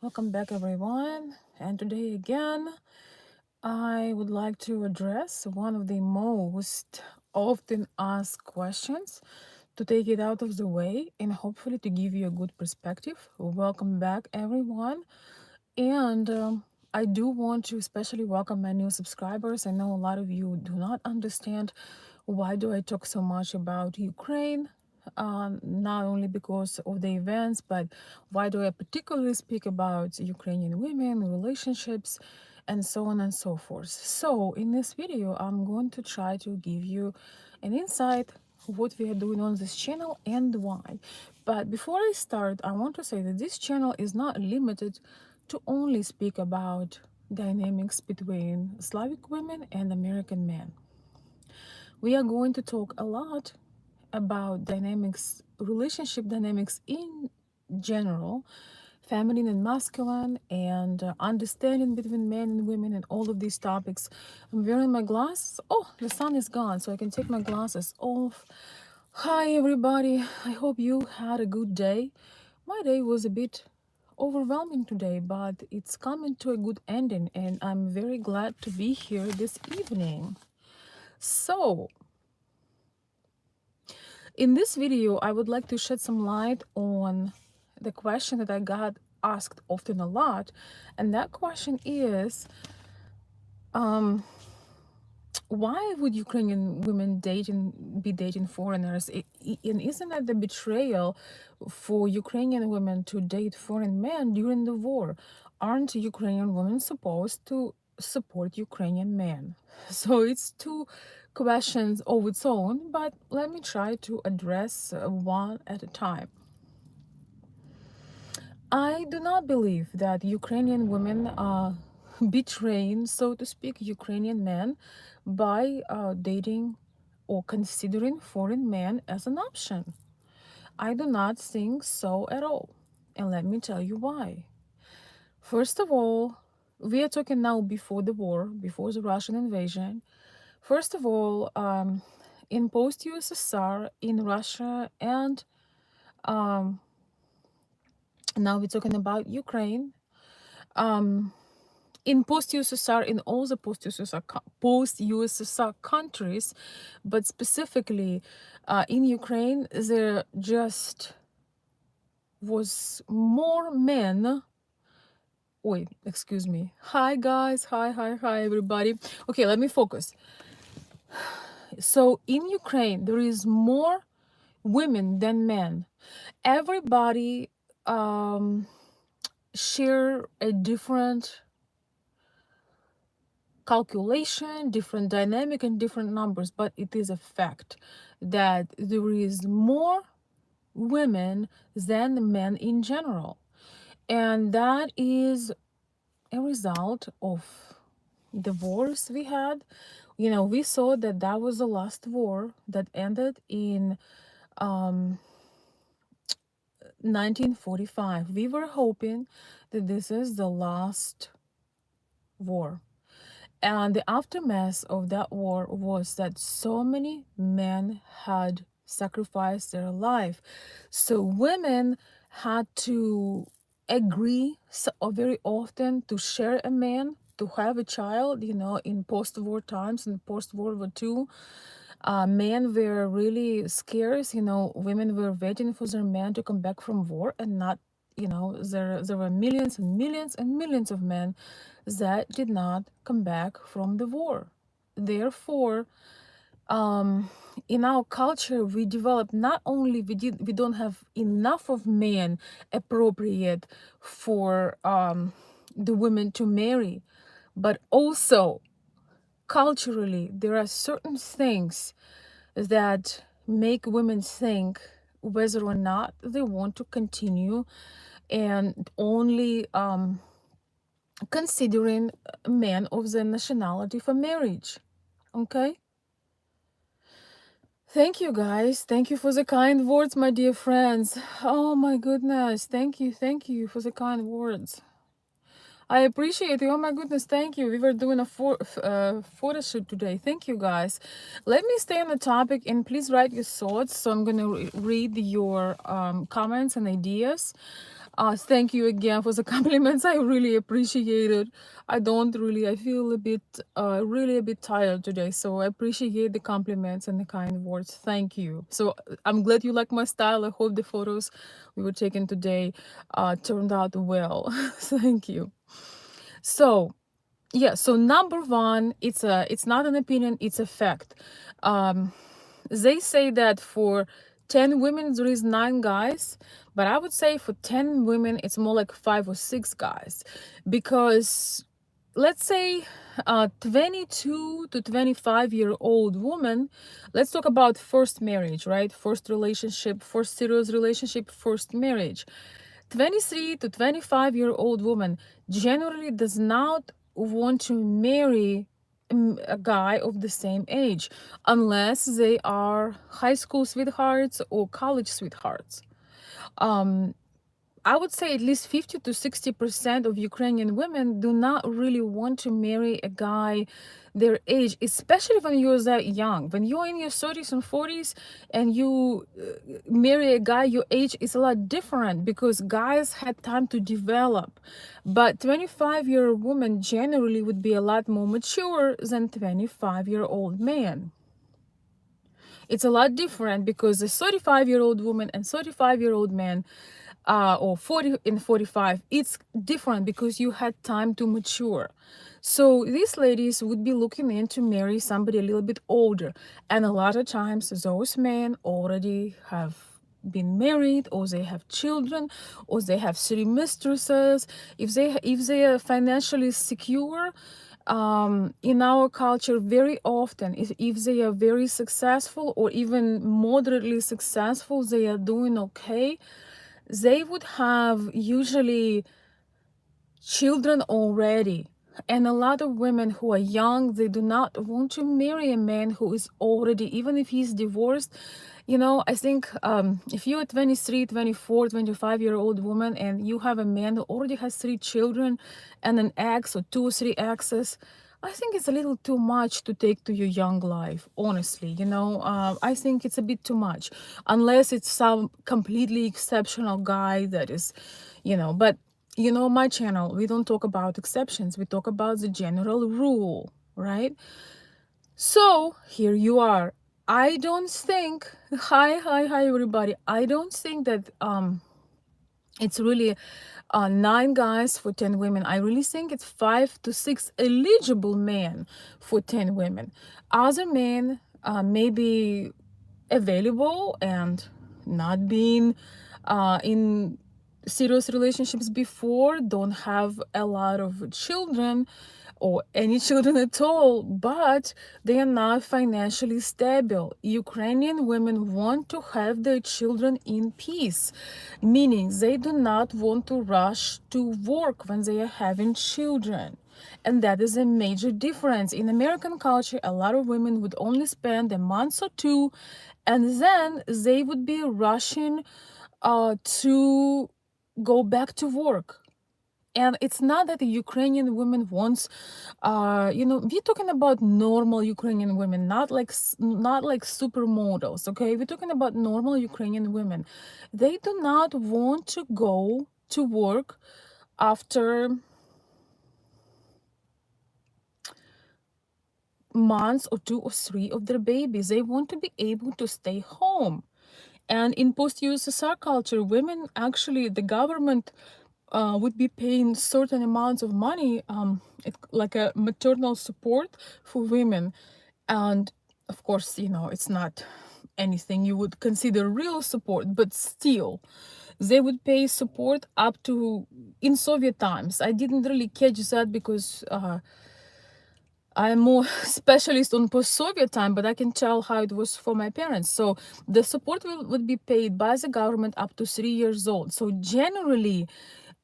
Welcome back, everyone. And today, again, I would like to address one of the most often asked questions to take it out of the way and hopefully to give you a good perspective. Welcome back, everyone. And I do want to especially welcome my new subscribers. I know a lot of you do not understand why do I talk so much about Ukraine, not only because of the events, but why do I particularly speak about Ukrainian women, relationships, and so on and so forth. So in this video, I'm going to try to give you an insight what we are doing on this channel and why. But before I start, I want to say that this channel is not limited to only speak about dynamics between Slavic women and American men. We are going to talk a lot about dynamics, relationship dynamics in general, feminine and masculine, and understanding between men and women, and all of these topics. I'm wearing my glasses. Oh, the sun is gone, so I can take my glasses off. Hi, everybody. I hope you had a good day. My day was a bit overwhelming today, but it's coming to a good ending, and I'm very glad to be here this evening. So, in this video, I would like to shed some light on the question that I got asked often a lot, and that question is, why would Ukrainian women be dating foreigners? And isn't that the betrayal for Ukrainian women to date foreign men during the war? Aren't Ukrainian women supposed to support Ukrainian men? So it's two questions of its own, but let me try to address one at a time. I do not believe that Ukrainian women are betraying, so to speak, Ukrainian men by dating or considering foreign men as an option. I do not think so at all. And let me tell you why. First of all, we are talking now before the war, before the Russian invasion. First of all, in post USSR, in Russia, and um, now we're talking about Ukraine. In post-USSR, in all the post-USSR countries, but specifically in Ukraine, there just was more men. Wait, excuse me. Hi guys, hi everybody. Okay, let me focus. So in Ukraine, there is more women than men. Everybody share a different calculation, different dynamic, and different numbers, but it is a fact that there is more women than men in general. And that is a result of the wars we had. You know, we saw that that was the last war that ended in 1945. We were hoping that this is the last war. And the aftermath of that war was that so many men had sacrificed their life. So women had to agree very often to share a man, to have a child, you know, in post-war times, in post-World War II. Men were really scarce, you know, women were waiting for their men to come back from war and not, you know, there were millions and millions and millions of men that did not come back from the war. Therefore, in our culture, we developed not only we don't have enough of men appropriate for the women to marry, but also culturally there are certain things that make women think whether or not they want to continue and only considering men of the nationality for marriage. Okay, thank you guys, thank you for the kind words, my dear friends. Oh my goodness, thank you for the kind words. I appreciate you. Oh my goodness, thank you. We were doing a photo shoot today. Thank you guys. Let me stay on the topic and please write your thoughts. So I'm going to read your comments and ideas. Thank you again for the compliments. I really appreciate it. I feel a bit, really a bit tired today. So I appreciate the compliments and the kind words. Thank you. So I'm glad you like my style. I hope the photos we were taking today turned out well. Thank you. So, yeah, so number one, it's not an opinion, it's a fact. Um, they say that for 10 women there is 9 guys, but I would say for 10 women it's more like 5 or 6 guys, because let's say 22 to 25-year-old woman, let's talk about first marriage, right? First relationship, first serious relationship, first marriage. 23 to 25-year-old woman generally does not want to marry a guy of the same age unless they are high school sweethearts or college sweethearts. um, I would say at least 50 to 60% of Ukrainian women do not really want to marry a guy their age, especially when you're that young. When you're in your 30s and 40s and you marry a guy your age, is a lot different because guys had time to develop. But 25-year-old woman generally would be a lot more mature than 25-year-old man. It's a lot different because a 35-year-old woman and 35-year-old man, or 40 and 45, it's different because you had time to mature. So these ladies would be looking in to marry somebody a little bit older, and a lot of times those men already have been married, or they have children, or they have 3 mistresses. If they are financially secure, in our culture, very often, if they are very successful or even moderately successful, they are doing okay, they would have usually children already. And a lot of women who are young, they do not want to marry a man who is already, even if he's divorced. I think if you're a 23, 24, 25-year-old woman and you have a man who already has 3 children and an ex or 2 or 3 exes, I think it's a little too much to take to your young life, honestly. I think it's a bit too much, unless it's some completely exceptional guy that is, but my channel, we don't talk about exceptions, we talk about the general rule, right? So here you are. I don't think, hi everybody, I don't think that it's really 9 guys for 10 women. I really think it's 5 to 6 eligible men for 10 women. Other men may be available and not being in serious relationships before, don't have a lot of children or any children at all, but they are not financially stable. Ukrainian women want to have their children in peace, meaning they do not want to rush to work when they are having children. And that is a major difference. In American culture, a lot of women would only spend a month or 2, and then they would be rushing to go back to work. And it's not that the Ukrainian women wants, we're talking about normal Ukrainian women, not like supermodels, okay? We're talking about normal Ukrainian women. They do not want to go to work after months or 2 or 3 of their babies. They want to be able to stay home. And in post-USSR culture, women, actually, the government would be paying certain amounts of money, like a maternal support for women. And of course, it's not anything you would consider real support, but still, they would pay support up to, in Soviet times. I didn't really catch that because I'm more specialist on post-Soviet time, but I can tell how it was for my parents. So the support would be paid by the government up to 3 years old. So generally,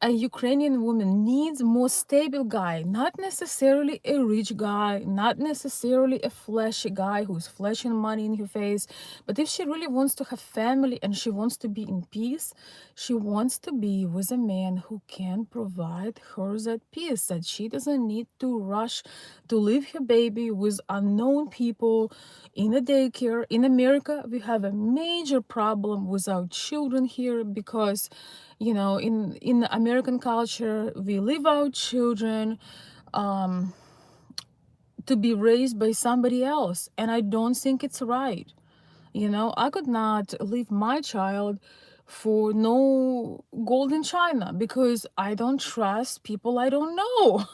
a Ukrainian woman needs more stable guy, not necessarily a rich guy, not necessarily a flashy guy who's flashing money in her face. But if she really wants to have family and she wants to be in peace, she wants to be with a man who can provide her that peace, that she doesn't need to rush to leave her baby with unknown people in a daycare. In America, we have a major problem with our children here because You know, in American culture, we leave our children um, to be raised by somebody else, and I don't think it's right. You know, I could not leave my child for no golden china because I don't trust people I don't know.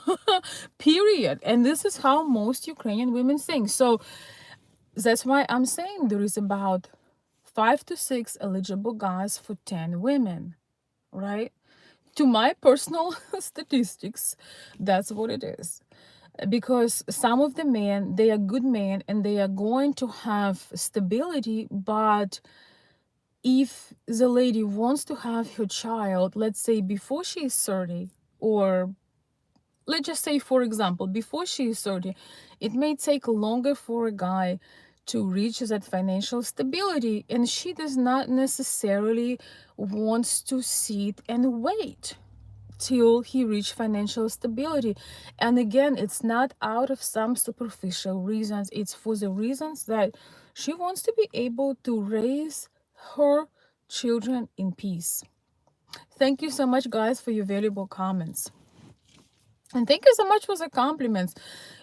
Period. And this is how most Ukrainian women think. So that's why I'm saying there is about 5 to 6 eligible guys for 10 women, right? To my personal statistics, that's what it is. Because some of the men, they are good men and they are going to have stability, but if the lady wants to have her child, let's say before she is 30, or let's just say, for example, before she is 30, it may take longer for a guy to reach that financial stability, and she does not necessarily wants to sit and wait till he reach financial stability. And again, it's not out of some superficial reasons, it's for the reasons that she wants to be able to raise her children in peace. Thank you so much, guys, for your valuable comments. And thank you so much for the compliments.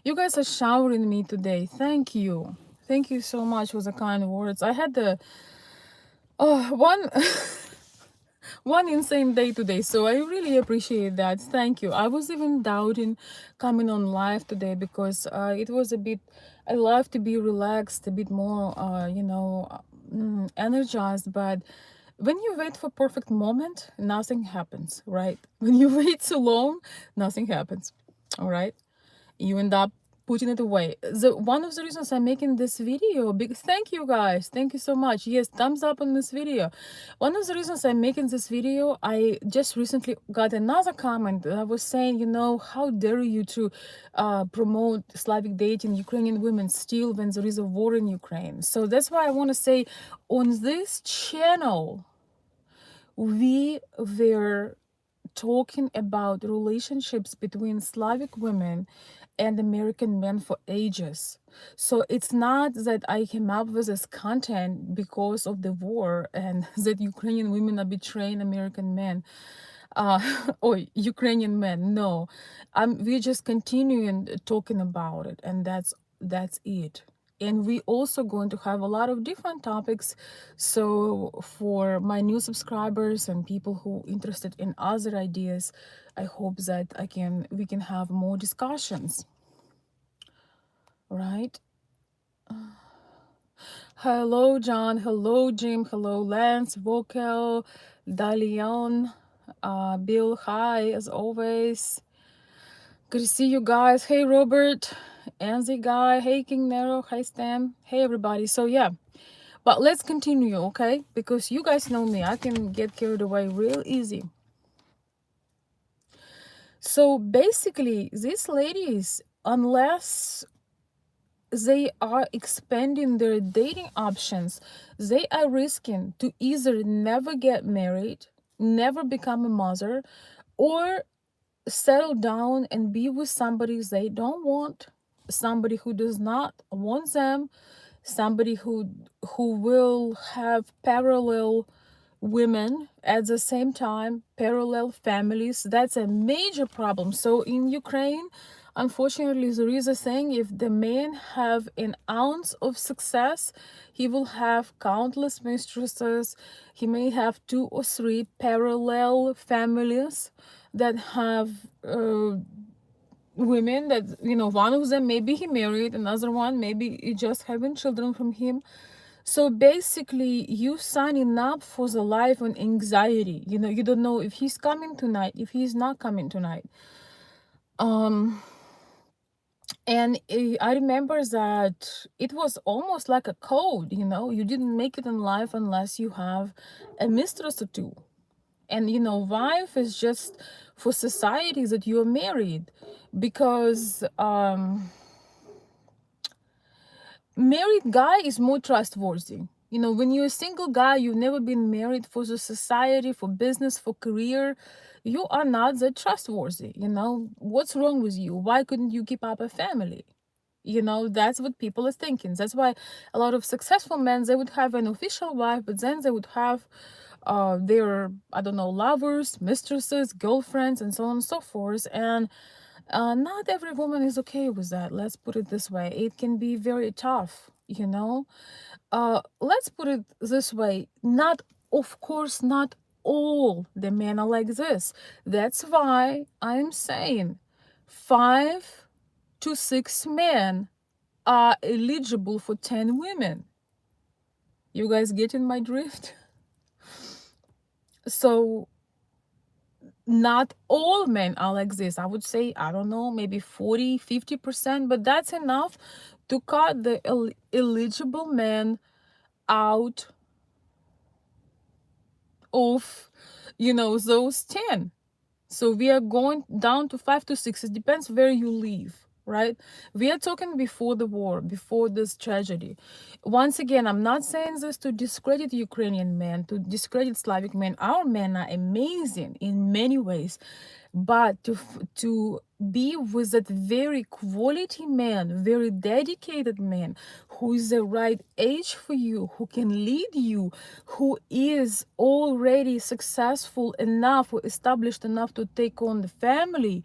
You guys are showering me today. Thank you. Thank you so much for the kind words. I had the one one insane day today, so I really appreciate that. Thank you. I was even doubting coming on live today because it was a bit, I love to be relaxed, a bit more energized, but when you wait for perfect moment, nothing happens, right? When you wait too long, nothing happens. All right, you end up putting it away. The one of the reasons I'm making this video, big thank you guys, thank you so much. Yes, thumbs up on this video. One of the reasons I'm making this video, I just recently got another comment that was saying, you know, how dare you to promote Slavic dating Ukrainian women still when there is a war in Ukraine. So that's why I want to say, on this channel we were talking about relationships between Slavic women and American men for ages. So it's not that I came up with this content because of the war and that Ukrainian women are betraying American men uh, or Ukrainian men. No, we're just continuing talking about it, and that's it. And we also going to have a lot of different topics. So for my new subscribers and people who interested in other ideas, I hope that we can have more discussions, right? Hello, John. Hello, Jim. Hello, Lance, Vocal, Dalion, Bill. Hi, as always. Good to see you guys. Hey, Robert, Anzi guy. Hey, King Nero. Hi, Stan. Hey, everybody. So yeah, but let's continue, okay? Because you guys know me, I can get carried away real easy. So basically, these ladies, unless they are expanding their dating options, they are risking to either never get married, never become a mother, or settle down and be with somebody they don't want, somebody who does not want them, somebody who will have parallel women at the same time, parallel families. That's a major problem. So in Ukraine, unfortunately, there is a saying, if the man have an ounce of success, he will have countless mistresses. He may have 2 or 3 parallel families that have women that, you know, one of them maybe he married, another one maybe he just having children from him. So basically, you signing up for the life and anxiety. You know, you don't know if he's coming tonight, if he's not coming tonight. And I remember that it was almost like a code. You know, you didn't make it in life unless you have a mistress or two. And you know, wife is just for society that you're married, because married guy is more trustworthy. You know, when you're a single guy, you've never been married, for the society, for business, for career, you are not that trustworthy. You know, what's wrong with you? Why couldn't you keep up a family? You know, that's what people are thinking. That's why a lot of successful men, they would have an official wife, but then they would have their, I don't know, lovers, mistresses, girlfriends, and so on and so forth. And not every woman is okay with that. Let's put it this way. It can be very tough, you know. Let's put it this way. Not, of course, not all the men are like this. That's why I'm saying 5 to 6 men are eligible for 10 women. You guys getting my drift? So not all men are like this. I would say, I don't know, maybe 40-50%, but that's enough to cut the eligible men out of, those 10. So we are going down to 5 to 6. It depends where you live, right? We are talking before the war, before this tragedy. Once again, I'm not saying this to discredit Ukrainian men, to discredit Slavic men. Our men are amazing in many ways, but to be with that very quality man, very dedicated man, who is the right age for you, who can lead you, who is already successful enough or established enough to take on the family,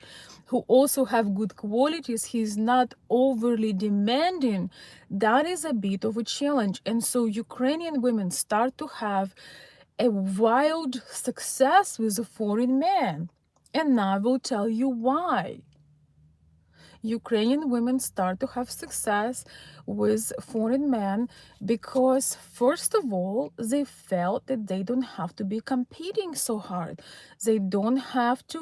who also have good qualities, he's not overly demanding, that is a bit of a challenge. And so Ukrainian women start to have a wild success with a foreign man. And I will tell you why. Ukrainian women start to have success with foreign men because, first of all, they felt that they don't have to be competing so hard. They don't have to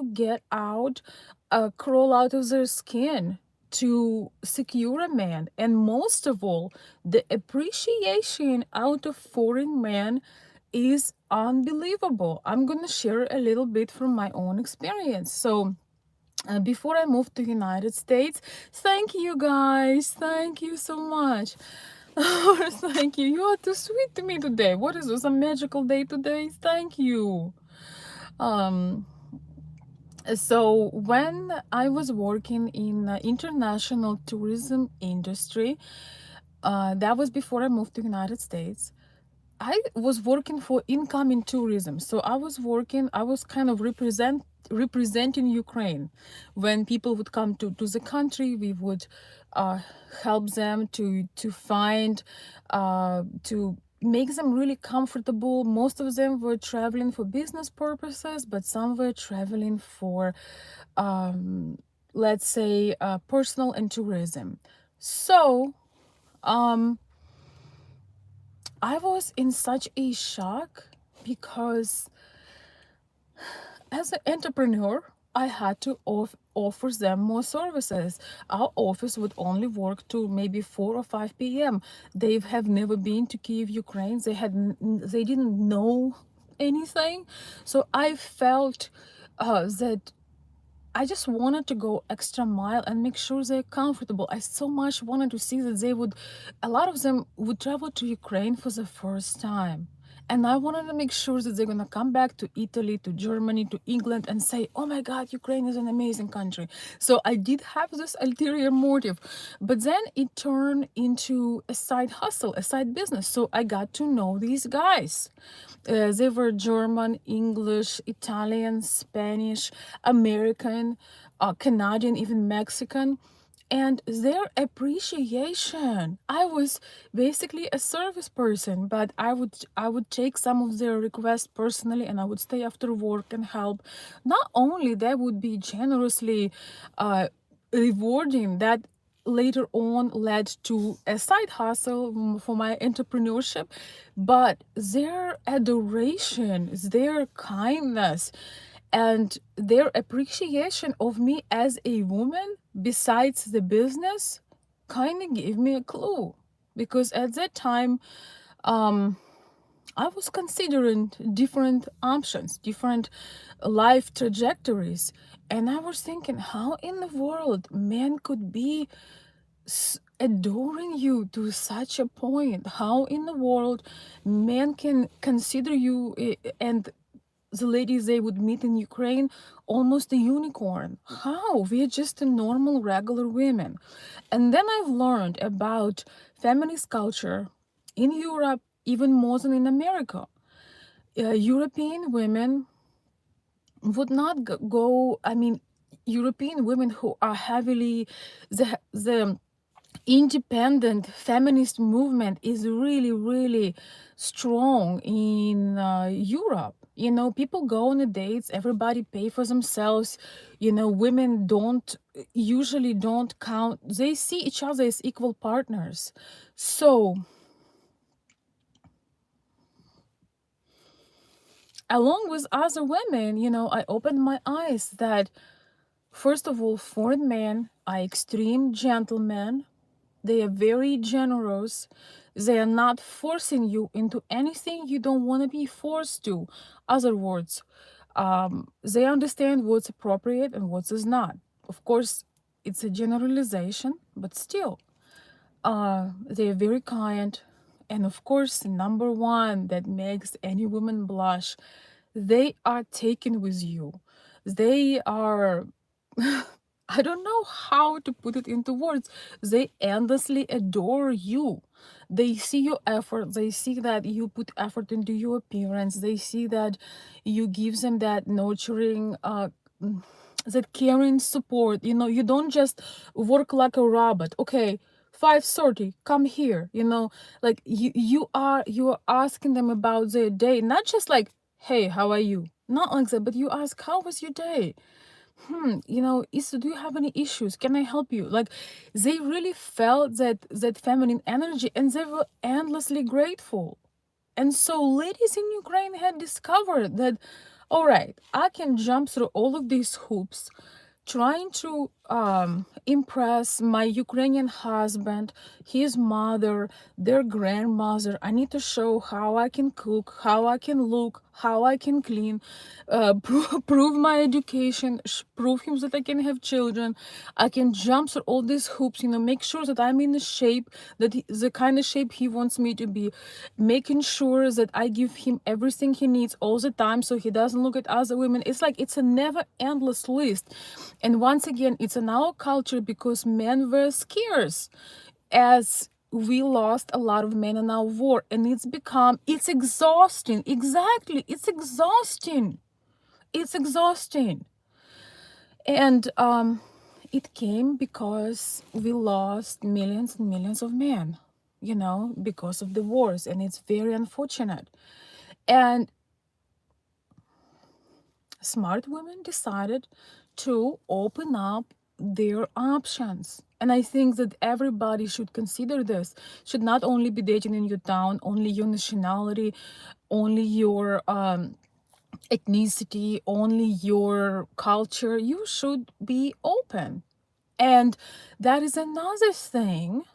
crawl out of their skin to secure a man. And most of all, the appreciation out of foreign men is unbelievable. I'm going to share a little bit from my own experience. So, before I moved to United States, thank you guys. Thank you so much. Thank you. You are too sweet to me today. What is this? A magical day today? Thank you. Um, so when I was working in international tourism industry, that was before I moved to United States. I was working for incoming tourism. So I was kind of representing Ukraine. When people would come to the country, we would help them to find, to make them really comfortable. Most of them were traveling for business purposes, but some were traveling for, let's say, personal and tourism. So, I was in such a shock because as an entrepreneur, I had to offer them more services. Our office would only work to maybe 4 or 5 p.m. They have never been to Kiev, Ukraine. They didn't know anything. So I felt that I just wanted to go extra mile and make sure they're comfortable. I so much wanted to see that a lot of them would travel to Ukraine for the first time. And I wanted to make sure that they're going to come back to Italy, to Germany, to England and say, oh my God, Ukraine is an amazing country. So I did have this ulterior motive. But then it turned into a side hustle, a side business. So I got to know these guys. They were German, English, Italian, Spanish, American, Canadian, even Mexican. And their appreciation. I was basically a service person, but I would take some of their requests personally, and I would stay after work and help. Not only they would be generously rewarding, that later on led to a side hustle for my entrepreneurship, but their adoration, their kindness, and their appreciation of me as a woman besides the business kind of gave me a clue, because at that time I was considering different options, different life trajectories, and I was thinking, how in the world men could be adoring you to such a point? How in the world men can consider you, and the ladies they would meet in Ukraine, almost a unicorn? How? We're just a normal, regular women. And then I've learned about feminist culture in Europe, even more than in America. European women would not go. I mean, European women who are heavily the independent feminist movement is really, really strong in Europe. You know, people go on the dates, everybody pay for themselves. You know, women don't usually don't count. They see each other as equal partners. So, along with other women, you know, I opened my eyes that first of all, foreign men are extreme gentlemen. They are very generous. They are not forcing you into anything you don't want to be forced to. Other words, they understand what's appropriate and what is not. Of course, it's a generalization, but still, they are very kind. And of course, number one that makes any woman blush, they are taken with you. They are I don't know how to put it into words. They endlessly adore you. They see your effort. They see that you put effort into your appearance. They see that you give them that nurturing, that caring support. You know, you don't just work like a robot. Okay, 5:30, come here. You know, like you are asking them about their day, not just like, hey, how are you? Not like that, but you ask, how was your day? You know, do you have any issues? Can I help you? Like, they really felt that feminine energy, and they were endlessly grateful. And so ladies in Ukraine had discovered that, all right, I can jump through all of these hoops trying to impress my Ukrainian husband, his mother, their grandmother. I need to show how I can cook, how I can look, how I can clean, prove my education, prove him that I can have children. I can jump through all these hoops, you know, make sure that I'm in the shape, the kind of shape he wants me to be, making sure that I give him everything he needs all the time so he doesn't look at other women. It's like it's a never endless list. And once again, it's in our culture because men were scarce, as we lost a lot of men in our war, and it's exhausting. Exactly, it's exhausting. It's exhausting. And it came because we lost millions and millions of men, you know, because of the wars, and it's very unfortunate. And smart women decided to open up their options. And I think that everybody should consider this. Should not only be dating in your town, only your nationality, only your ethnicity, only your culture. You should be open. And that is another thing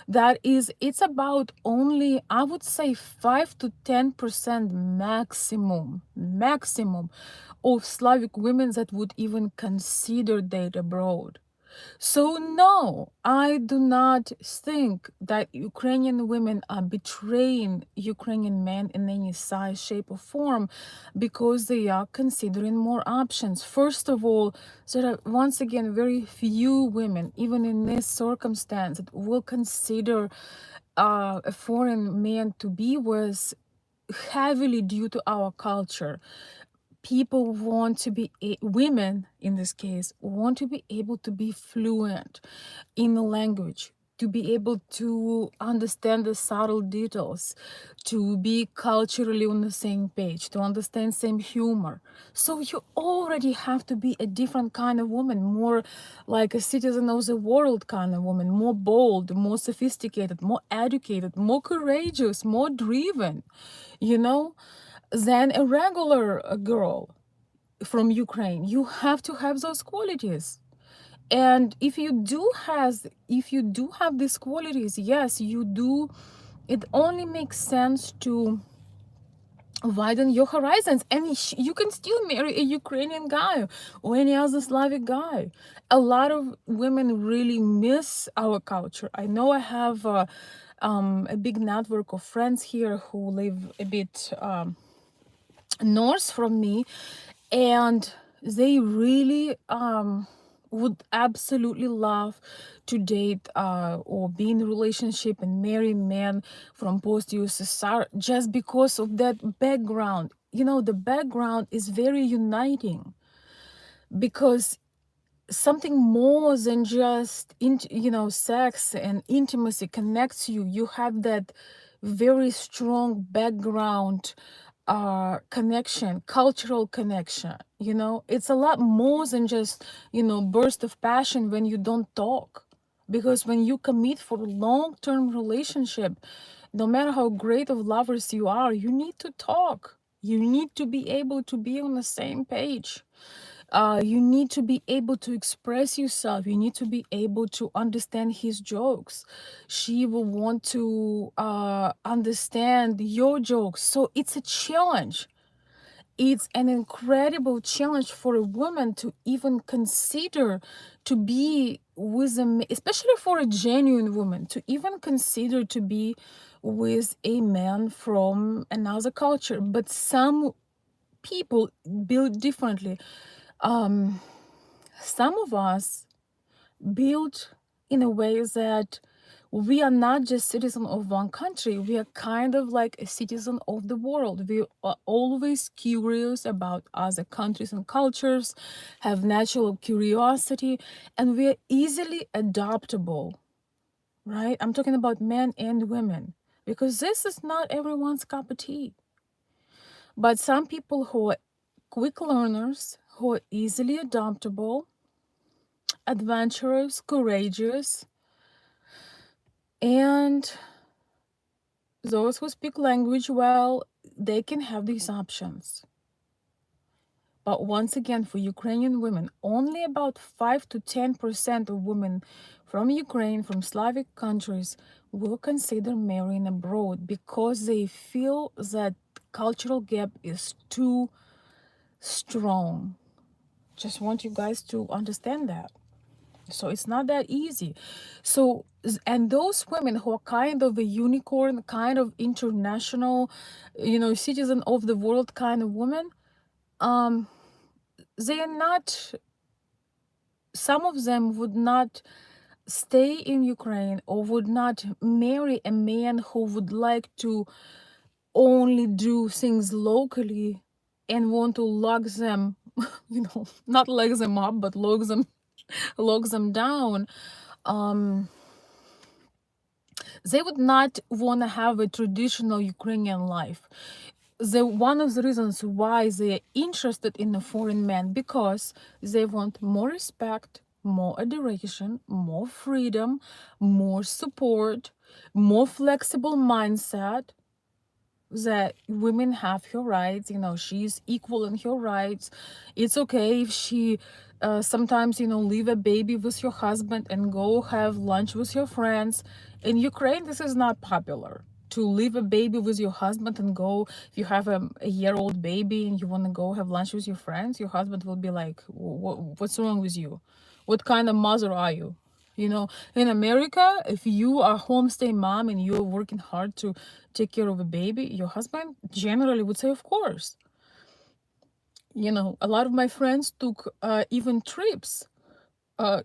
it's about only, I would say, 5 to 10% maximum of Slavic women that would even consider date abroad. So no, I do not think that Ukrainian women are betraying Ukrainian men in any size, shape, or form because they are considering more options. First of all, there are once again very few women, even in this circumstance, that will consider a foreign man to be with heavily due to our culture. People want to be women in this case want to be able to be fluent in the language, to be able to understand the subtle details, to be culturally on the same page, to understand same humor. So you already have to be a different kind of woman, more like a citizen of the world kind of woman, more bold, more sophisticated, more educated, more courageous, more driven, you know, than a regular girl from Ukraine. You have to have those qualities. And if you do have these qualities, yes, you do. It only makes sense to widen your horizons, and you can still marry a Ukrainian guy or any other Slavic guy. A lot of women really miss our culture. I know I have a big network of friends here who live a bit north from me, and they really would absolutely love to date or be in a relationship and marry men from post-USSR just because of that background. You know, the background is very uniting because something more than just sex and intimacy connects you. You have that very strong background connection, cultural connection. It's a lot more than just burst of passion when you don't talk, because when you commit for a long-term relationship, no matter how great of lovers you are, you need to talk. You need to be able to be on the same page. You need to be able to express yourself. You need to be able to understand his jokes. She will want to understand your jokes. So it's a challenge. It's an incredible challenge for a woman to even consider to be with especially for a genuine woman, to even consider to be with a man from another culture. But some people build differently. Some of us build in a way that we are not just citizen of one country, we are kind of like a citizen of the world. We are always curious about other countries and cultures, have natural curiosity, and we are easily adaptable, right? I'm talking about men and women, because this is not everyone's cup of tea. But some people who are quick learners, who are easily adaptable, adventurous, courageous, and those who speak language well, they can have these options. But once again, for Ukrainian women, only about 5 to 10% of women from Ukraine, from Slavic countries, will consider marrying abroad because they feel that cultural gap is too strong. Just want you guys to understand that. So it's not that easy. So, and those women who are kind of a unicorn, kind of international, citizen of the world kind of woman, they are not, some of them would not stay in Ukraine or would not marry a man who would like to only do things locally and want to lock them, not lock them up, but lock them down. They would not want to have a traditional Ukrainian life. One of the reasons why they are interested in a foreign man, because they want more respect, more adoration, more freedom, more support, more flexible mindset, that women have her rights, she's equal in her rights. It's okay if she sometimes leave a baby with your husband and go have lunch with your friends. In Ukraine, this is not popular, to leave a baby with your husband and go. If you have a year-old baby and you want to go have lunch with your friends, your husband will be like, what's wrong with you? What kind of mother are you? In America, if you are a homestay mom and you're working hard to take care of a baby, your husband generally would say, of course. A lot of my friends took even took trips, when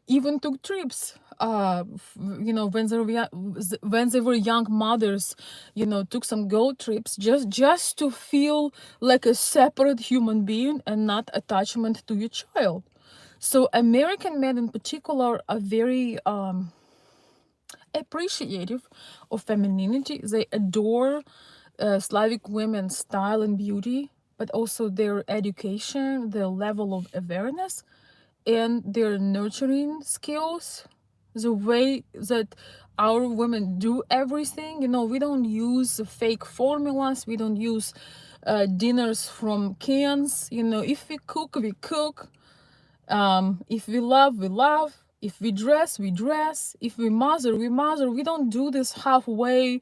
they were young mothers, took some girl trips just to feel like a separate human being and not attachment to your child. So American men in particular are very appreciative of femininity. They adore Slavic women's style and beauty, but also their education, their level of awareness, and their nurturing skills, the way that our women do everything. We don't use fake formulas, we don't use dinners from cans. If we cook, we cook. If we love, we love. If we dress, we dress. If we mother, we mother. We don't do this halfway,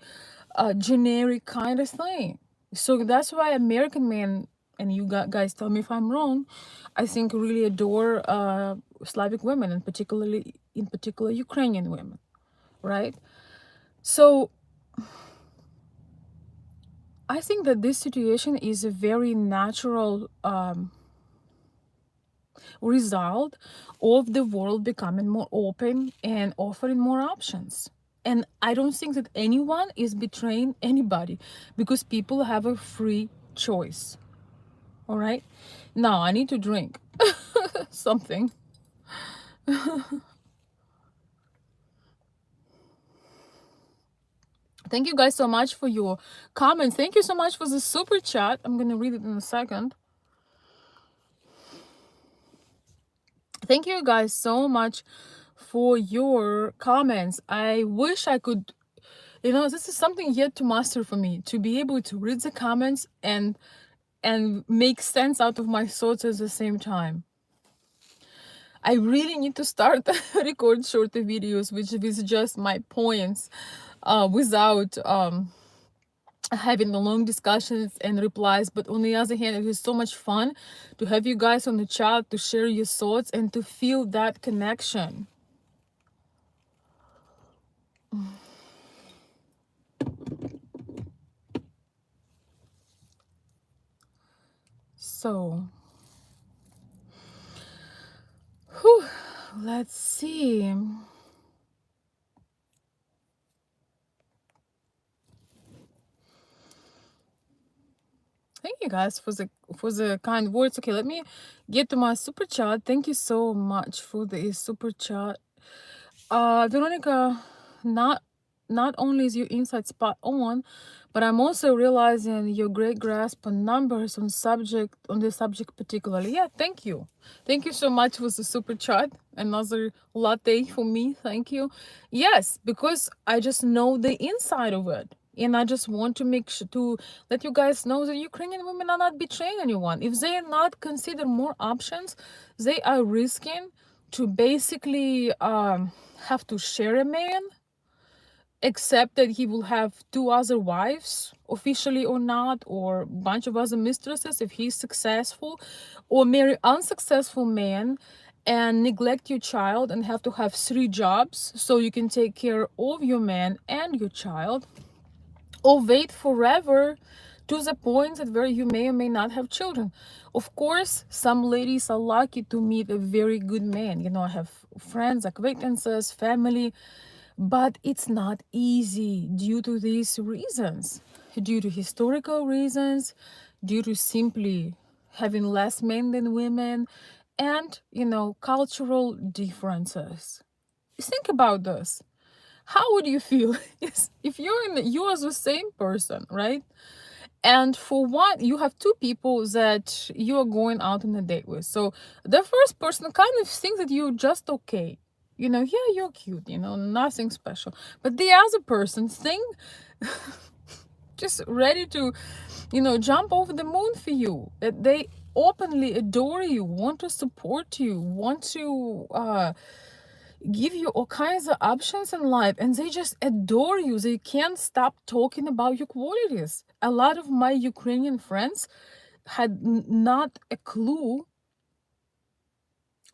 generic kind of thing. So that's why American men, and you guys tell me if I'm wrong, I think really adore Slavic women, and in particular Ukrainian women, right? So I think that this situation is a very natural result of the world becoming more open and offering more options. And I don't think that anyone is betraying anybody, because people have a free choice. All right, now I need to drink something. Thank you guys so much for your comments. Thank you so much for the super chat. I'm gonna read it in a second. Thank you guys so much for your comments. I wish I could, this is something yet to master for me, to be able to read the comments and make sense out of my thoughts at the same time. I really need to start record shorter videos with just my points, without having the long discussions and replies. But on the other hand, it is so much fun to have you guys on the chat, to share your thoughts and to feel that connection. So, whew, let's see. Thank you guys for the kind words. Okay, let me get to my super chat. Thank you so much for the super chat. Veronica, not only is your insight spot on, but I'm also realizing your great grasp on numbers on the subject particularly. Yeah, thank you. Thank you so much for the super chat. Another latte for me. Thank you. Yes, because I just know the inside of it. And I just want to make sure to let you guys know that Ukrainian women are not betraying anyone. If they are not consider more options, they are risking to basically have to share a man, except that he will have two other wives, officially or not, or a bunch of other mistresses if he's successful, or marry unsuccessful man and neglect your child and have to have 3 jobs so you can take care of your man and your child, or wait forever to the point that where you may or may not have children. Of course, some ladies are lucky to meet a very good man. I have friends, acquaintances, family, but it's not easy due to these reasons, due to historical reasons, due to simply having less men than women, and cultural differences. Think about this. How would you feel if you are the same person, right? And for one, you have 2 people that you are going out on a date with. So the first person kind of thinks that you're just okay. Yeah, you're cute, nothing special. But the other person think just ready to, jump over the moon for you. That they openly adore you, want to support you, want to give you all kinds of options in life, and they just adore you. They can't stop talking about your qualities. A lot of my Ukrainian friends had not a clue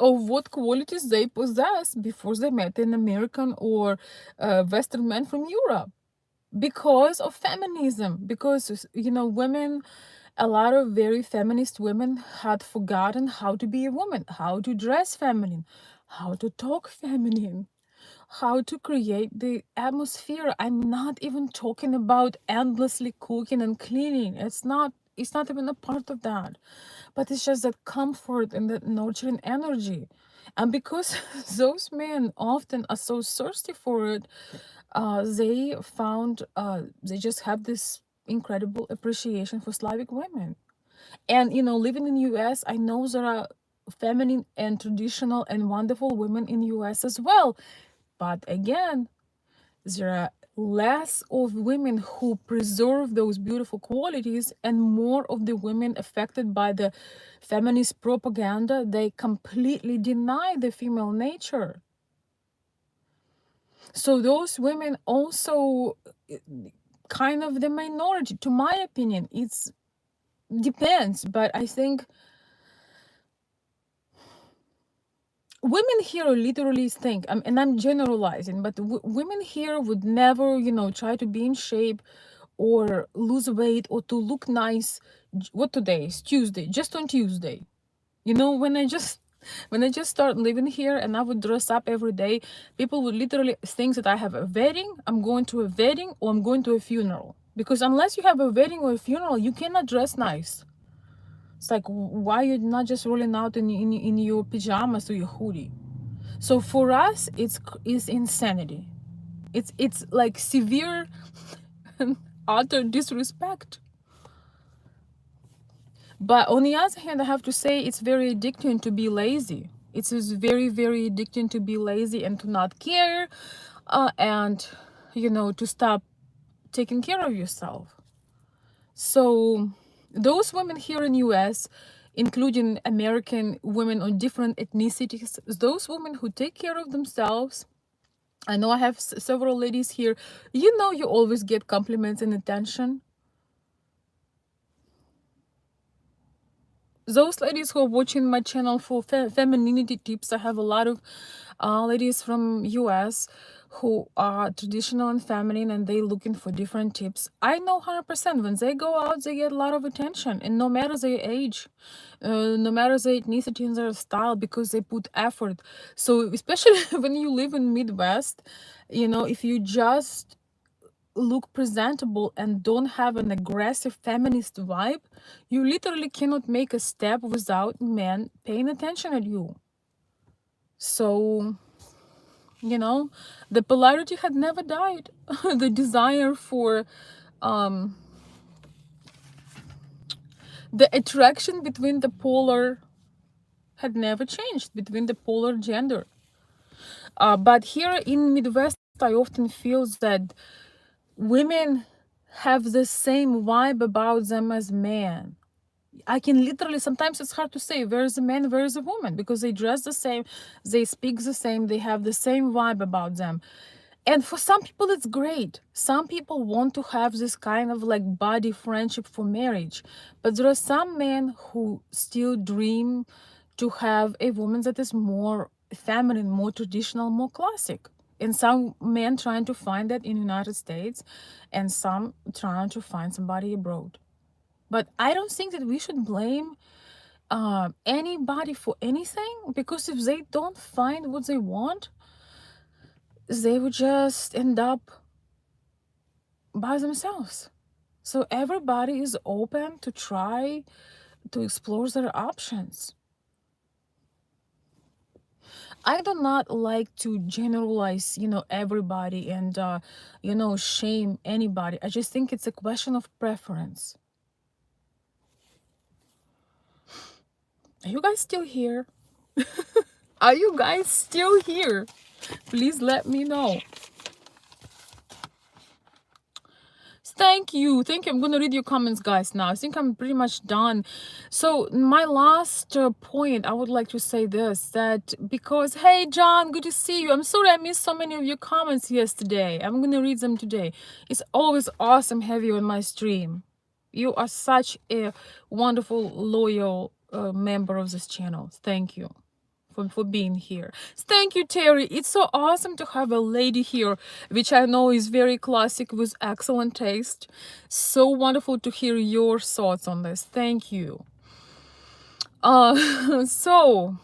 of what qualities they possess before they met an American or Western man from Europe, because of feminism. Because women, a lot of very feminist women had forgotten how to be a woman, how to dress feminine, how to talk feminine, how to create the atmosphere. I'm not even talking about endlessly cooking and cleaning. It's not even a part of that. But it's just that comfort and that nurturing energy. And because those men often are so thirsty for it, they just have this incredible appreciation for Slavic women. And living in US, I know there are feminine and traditional and wonderful women in US as well. But again, there are less of women who preserve those beautiful qualities, and more of the women affected by the feminist propaganda. They completely deny the female nature. So those women also kind of the minority, to my opinion. It's depends, but I think women here literally think, and I'm generalizing, but women here would never, try to be in shape or lose weight or to look nice. What today is Tuesday, just on Tuesday, when I just When I just started living here and I would dress up every day, people would literally think that I have a wedding, I'm going to a wedding, or I'm going to a funeral. Because unless you have a wedding or a funeral, you cannot dress nice. It's like, why you're not just rolling out in your pajamas or your hoodie? So for us, it's insanity. It's like severe and utter disrespect. But on the other hand, I have to say it's very addicting to be lazy. It's just very, very addicting to be lazy and to not care, and to stop taking care of yourself. So those women here in US, including American women on different ethnicities, those women who take care of themselves. I know I have several ladies here. You always get compliments and attention. Those ladies who are watching my channel for femininity tips, I have a lot of ladies from US who are traditional and feminine, and they looking for different tips. I know 100% when they go out, they get a lot of attention, and no matter their age, no matter their ethnicity and their style, because they put effort. So especially when you live in Midwest, if you just look presentable and don't have an aggressive feminist vibe, you literally cannot make a step without men paying attention at you. So, the polarity had never died. The desire for the attraction between the polar had never changed, between the polar gender. But here in Midwest, I often feel that women have the same vibe about them as men. I can literally, sometimes it's hard to say where is a man, where is a woman, because they dress the same, they speak the same, they have the same vibe about them. And for some people, it's great. Some people want to have this kind of like buddy friendship for marriage. But there are some men who still dream to have a woman that is more feminine, more traditional, more classic. And some men trying to find that in the United States, and some trying to find somebody abroad. But I don't think that we should blame anybody for anything, because if they don't find what they want, they would just end up by themselves. So everybody is open to try to explore their options. I do not like to generalize, everybody and, shame anybody. I just think it's a question of preference. Are you guys still here? Are you guys still here? Please let me know. Thank you. I'm going to read your comments, guys, now. I think I'm pretty much done. So my last point, I would like to say this, that because, hey, John, good to see you. I'm sorry I missed so many of your comments yesterday. I'm going to read them today. It's always awesome having you on my stream. You are such a wonderful, loyal member of this channel. Thank you for being here. Thank you, Terry. It's so awesome to have a lady here, which I know is very classic with excellent taste. So wonderful to hear your thoughts on this. Thank you. So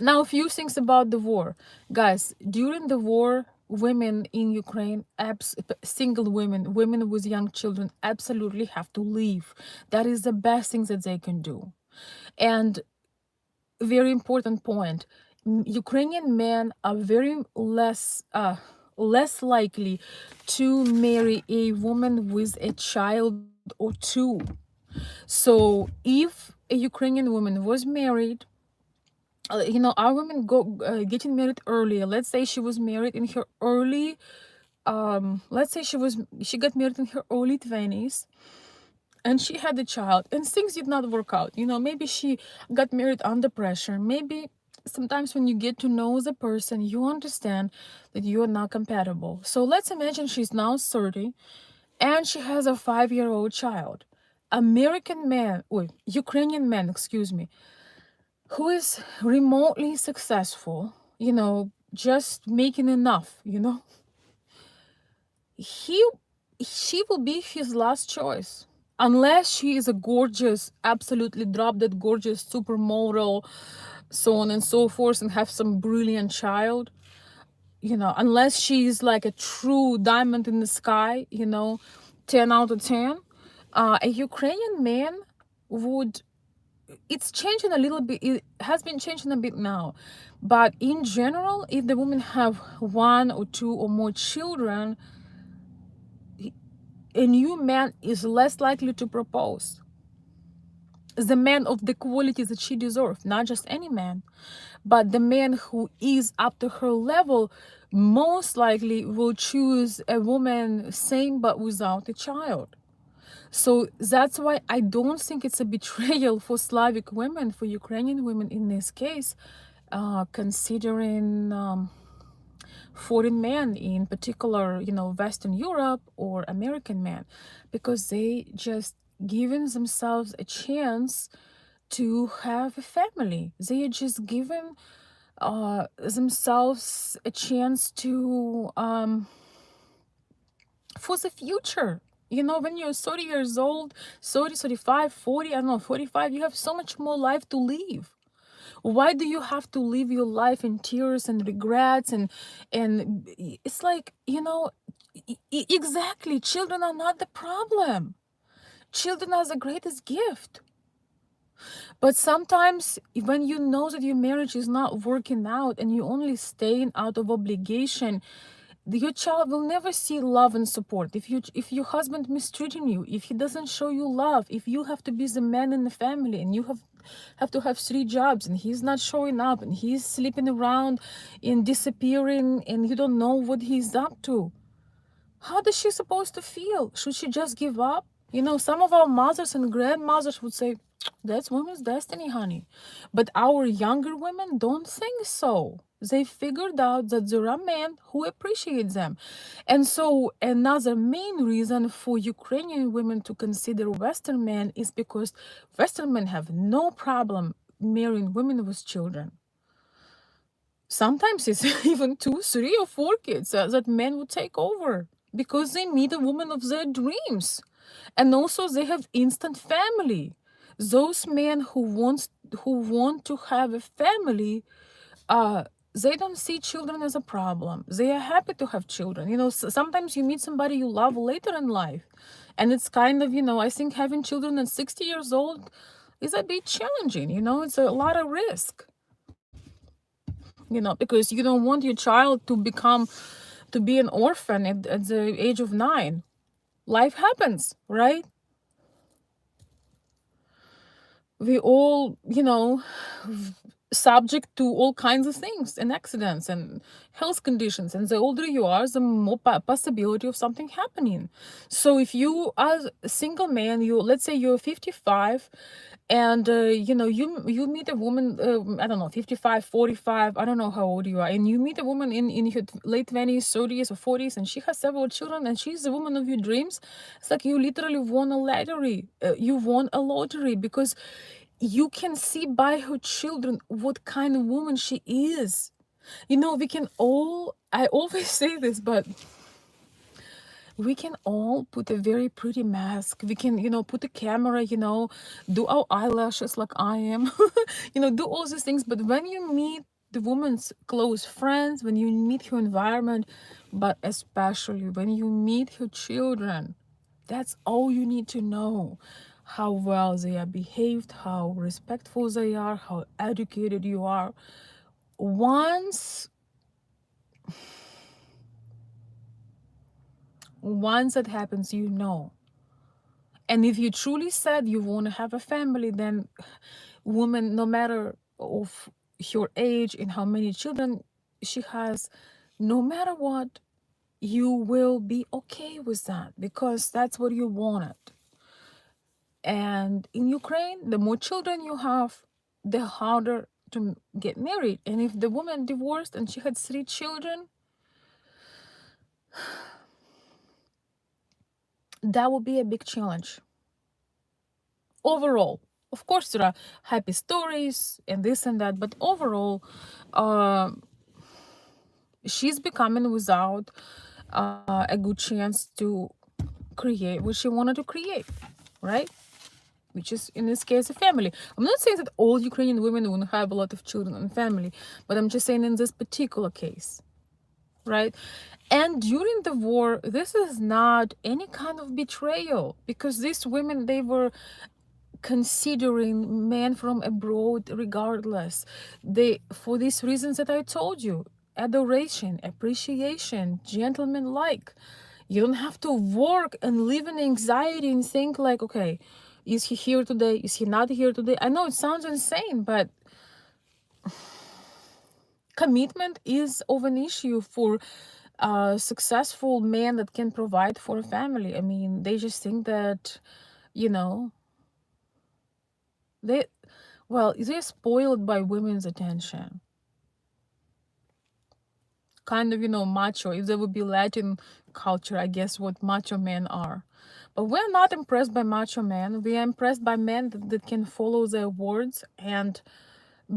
now a few things about the war. Guys, during the war, women in Ukraine, single women with young children, absolutely have to leave. That is the best thing that they can do. And very important point, Ukrainian men are very less likely to marry a woman with a child or two. So if a Ukrainian woman was married, our women getting married earlier. Let's say she was married in her early let's say she got married in her early 20s, and she had a child and things did not work out. Maybe she got married under pressure. Maybe sometimes when you get to know the person, you understand that you are not compatible. So let's imagine she's now 30 and she has a 5-year-old child. Ukrainian man, excuse me, who is remotely successful, just making enough, she will be his last choice. unless she is a gorgeous, absolutely drop dead gorgeous supermodel, so on and so forth, and have some brilliant child, unless she's like a true diamond in the sky, 10 out of 10, a Ukrainian man would, it's changing a little bit, it has been changing a bit now, but in general, if the women have one or two or more children, a new man is less likely to propose. The man of the quality that she deserves, not just any man, but the man who is up to her level, most likely will choose a woman same but without a child. So that's why I don't think it's a betrayal for Slavic women, for Ukrainian women in this case, considering foreign men, in particular, Western Europe or American men, because they just given themselves a chance to have a family. They are just given themselves a chance to for the future. When you're 30 years old, 30, 35, 40, I don't know, 45, you have so much more life to live. Why do you have to live your life in tears and regrets? And it's like, exactly, children are not the problem. Children are the greatest gift. But sometimes when you know that your marriage is not working out and you only staying out of obligation, your child will never see love and support. If your husband mistreating you, if he doesn't show you love, if you have to be the man in the family and you have to have 3 jobs and he's not showing up and he's sleeping around and disappearing and you don't know what he's up to, how is she supposed to feel? Should she just give up? Some of our mothers and grandmothers would say, that's women's destiny, honey. But our younger women don't think so. They figured out that there are men who appreciate them. And so another main reason for Ukrainian women to consider Western men is because Western men have no problem marrying women with children. Sometimes it's even 2, 3, or 4 kids that men would take over because they meet a woman of their dreams. And also they have instant family. Those men who want to have a family, they don't see children as a problem. They are happy to have children. Sometimes you meet somebody you love later in life, and it's kind of, I think having children at 60 years old is a bit challenging. It's a lot of risk. Because you don't want your child to be an orphan at the age of 9. Life happens, right? We all, subject to all kinds of things and accidents and health conditions, and the older you are, the more possibility of something happening. So if you are a single man, let's say you're 55, and you meet a woman, I don't know, 55, 45, I don't know how old you are, and you meet a woman in her late 20s, 30s, or 40s, and she has several children and she's the woman of your dreams. It's like you literally won a lottery. You won a lottery, because you can see by her children what kind of woman she is. We can all, I always say this, but we can all put a very pretty mask. We can, put a camera, do our eyelashes like I am, do all these things. But when you meet the woman's close friends, when you meet her environment, but especially when you meet her children, that's all you need to know. How well they are behaved, how respectful they are, how educated you are. Once that happens, And if you truly said you want to have a family, then woman, no matter of her age and how many children she has, no matter what, you will be okay with that, because that's what you wanted. And in Ukraine, the more children you have, the harder to get married. And if the woman divorced and she had 3 children, that would be a big challenge. Overall, of course, there are happy stories and this and that, but overall, she's becoming without a good chance to create what she wanted to create, right? Which is in this case a family. I'm not saying that all Ukrainian women won't have a lot of children and family, but I'm just saying in this particular case, right? And during the war, this is not any kind of betrayal, because these women, they were considering men from abroad regardless. They, for these reasons that I told you, adoration, appreciation, gentleman like. You don't have to work and live in anxiety and think like, okay, is he here today, is he not here today? I know it sounds insane, but commitment is of an issue for successful men that can provide for a family. I mean, they just think that, you know, they, well, they're spoiled by women's attention. Kind of, macho. If there would be Latin culture, I guess what macho men are. But we're not impressed by macho men. We are impressed by men that can follow their words and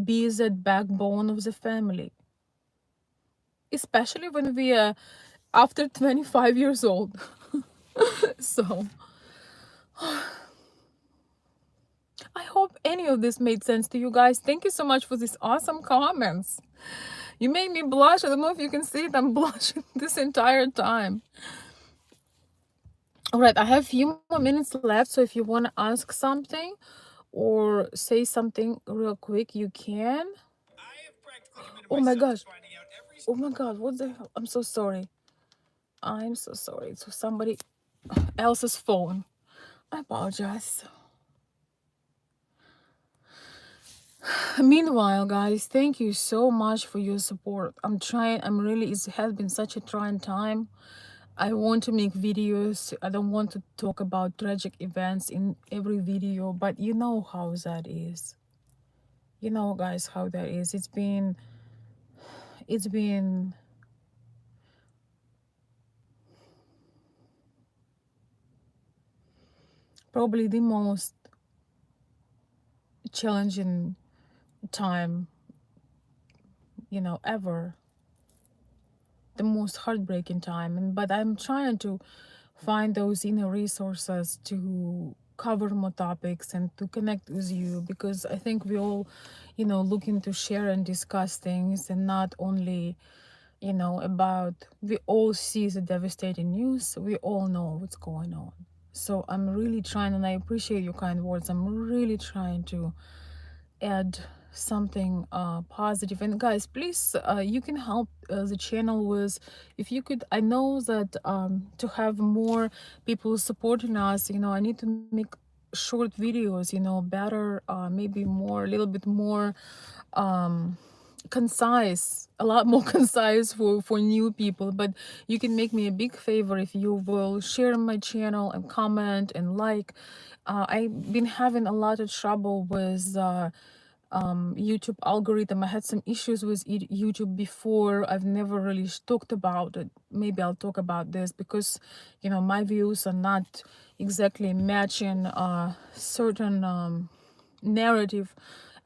be the backbone of the family. Especially when we are after 25 years old. So I hope any of this made sense to you guys. Thank you so much for these awesome comments. You made me blush. I don't know if you can see it. I'm blushing this entire time. All right, I have a few more minutes left. So if you want to ask something or say something real quick, you can. Oh my gosh. Oh my God. What the hell? I'm so sorry. I'm so sorry. So somebody else's phone. I apologize. Meanwhile, guys, thank you so much for your support. I'm trying. It has been such a trying time. I want to make videos. I don't want to talk about tragic events in every video, but you know how that is. You know, guys, how that is. It's been probably the most challenging time, ever. The most heartbreaking time. But I'm trying to find those inner resources to cover more topics and to connect with you, because I think we all, looking to share and discuss things, and not only, about, we all see the devastating news, we all know what's going on. So I'm really trying, and I appreciate your kind words, I'm really trying to add something positive. And guys, please, you can help the channel with, if you could, I know that to have more people supporting us, I need to make short videos, better, maybe more, a little bit more concise, a lot more concise for new people. But you can make me a big favor if you will share my channel and comment and like. I've been having a lot of trouble with YouTube algorithm. I had some issues with YouTube before. I've never really talked about it. Maybe I'll talk about this, because my views are not exactly matching certain narrative.